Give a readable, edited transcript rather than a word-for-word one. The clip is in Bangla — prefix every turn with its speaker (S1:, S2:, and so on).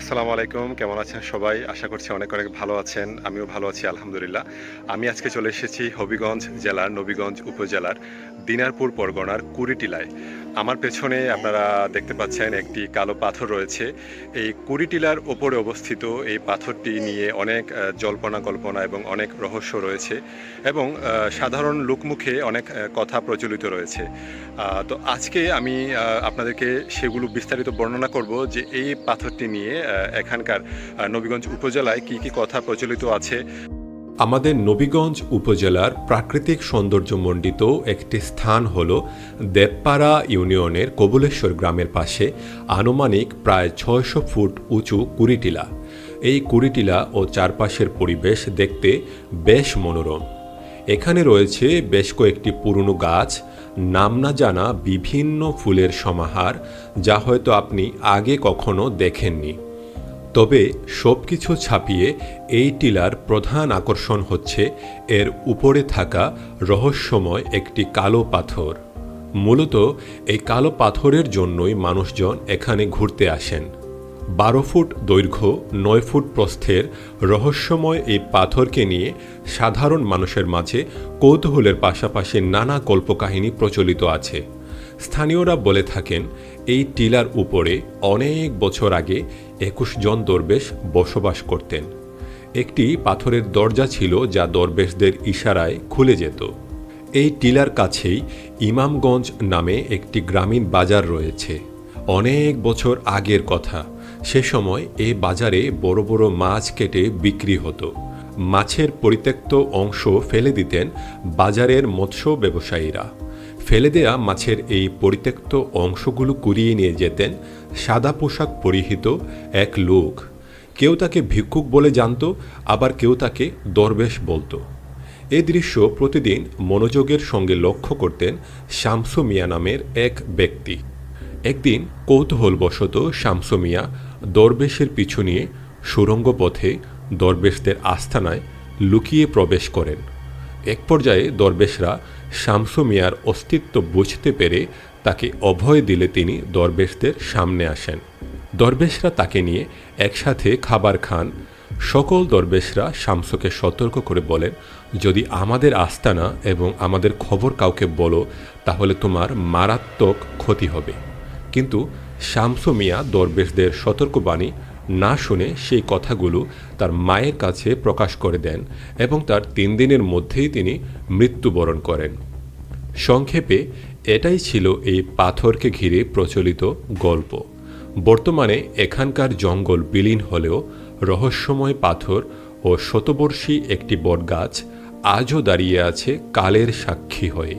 S1: আসসালামু আলাইকুম। কেমন আছেন সবাই? আশা করছি অনেক ভালো আছেন। আমিও ভালো আছি আলহামদুলিল্লাহ। আমি আজকে চলে এসেছি হবিগঞ্জ জেলার নবীগঞ্জ উপজেলার দিনারপুর পরগনার কুড়িটিলায়। আমার পেছনে আপনারা দেখতে পাচ্ছেন একটি কালো পাথর রয়েছে। এই কুড়িটিলার ওপরে অবস্থিত এই পাথরটি নিয়ে অনেক জল্পনা-কল্পনা এবং অনেক রহস্য রয়েছে এবং সাধারণ লোকমুখে অনেক কথা প্রচলিত রয়েছে। তো আজকে আমি আপনাদেরকে সেগুলো বিস্তারিত বর্ণনা করব যে এই পাথরটি নিয়ে এখানকার নবীগঞ্জ উপজেলায় কি কি কথা প্রচলিত আছে।
S2: আমাদের নবীগঞ্জ উপজেলার প্রাকৃতিক সৌন্দর্যমণ্ডিত একটি স্থান হল দেবপাড়া ইউনিয়নের কবুলেশ্বর গ্রামের পাশে আনুমানিক প্রায় ৬০০ ফুট উঁচু কুড়িটিলা। এই কুড়িটিলা ও চারপাশের পরিবেশ দেখতে বেশ মনোরম। এখানে রয়েছে বেশ কয়েকটি পুরনো গাছ, নাম না জানা বিভিন্ন ফুলের সমাহার, যা হয়তো আপনি আগে কখনো দেখেননি। তবে সব কিছু ছাপিয়ে এই টিলার প্রধান আকর্ষণ হচ্ছে এর উপরে থাকা রহস্যময় একটি কালো পাথর। মূলত এই কালো পাথরের জন্যই মানুষজন এখানে ঘুরতে আসেন। ১২ ফুট দৈর্ঘ্য, ৯ ফুট প্রস্থের রহস্যময় এই পাথরকে নিয়ে সাধারণ মানুষের মাঝে কৌতূহলের পাশাপাশি নানা কল্পকাহিনী প্রচলিত আছে। স্থানীয়রা বলে থাকেন এই টিলার উপরে অনেক বছর আগে ২১ জন দরবেশ বসবাস করতেন। একটি পাথরের দরজা ছিল যা দরবেশদের ইশারায় খুলে যেত। এই টিলার কাছেই ইমামগঞ্জ নামে একটি গ্রামীণ বাজার রয়েছে। অনেক বছর আগের কথা, সে সময় এই বাজারে বড় বড় মাছ কেটে বিক্রি হতো। মাছের পরিত্যক্ত অংশ ফেলে দিতেন বাজারের মৎস্য ব্যবসায়ীরা। ফেলে দেয়া মাছের এই পরিত্যক্ত অংশগুলো কুড়িয়ে নিয়ে যেতেন সাদা পোশাক পরিহিত এক লোক। কেউ তাকে ভিক্ষুক বলে জানত, আবার কেউ তাকে দরবেশ বলতো। এই দৃশ্য প্রতিদিন মনোযোগের সঙ্গে লক্ষ্য করতেন শামসু মিয়া নামের এক ব্যক্তি। একদিন কৌতূহলবশত শামসু মিয়া দরবেশের পিছু নিয়ে সুড়ঙ্গ পথে দরবেশদের আস্তানায় লুকিয়ে প্রবেশ করেন। এক পর্যায়ে দরবেশরা শামসু মিয়ার অস্তিত্ব বুঝতে পেরে তাকে অভয় দিলে তিনি দরবেশদের সামনে আসেন। দরবেশরা তাকে নিয়ে একসাথে খাবার খান। সকল দরবেশরা শামসুকে সতর্ক করে বলেন, যদি আমাদের আস্তানা এবং আমাদের খবর কাউকে বলো তাহলে তোমার মারাত্মক ক্ষতি হবে। কিন্তু শামসু মিয়া দরবেশদের সতর্কবাণী না শুনে সেই কথাগুলো তার মায়ের কাছে প্রকাশ করে দেন এবং তার ৩ দিনের মধ্যেই তিনি মৃত্যুবরণ করেন। সংক্ষেপে এটাই ছিল এই পাথরকে ঘিরে প্রচলিত গল্প। বর্তমানে এখানকার জঙ্গল বিলীন হলেও রহস্যময় পাথর ও শতবর্ষী একটি বটগাছ আজও দাঁড়িয়ে আছে কালের সাক্ষী হয়ে।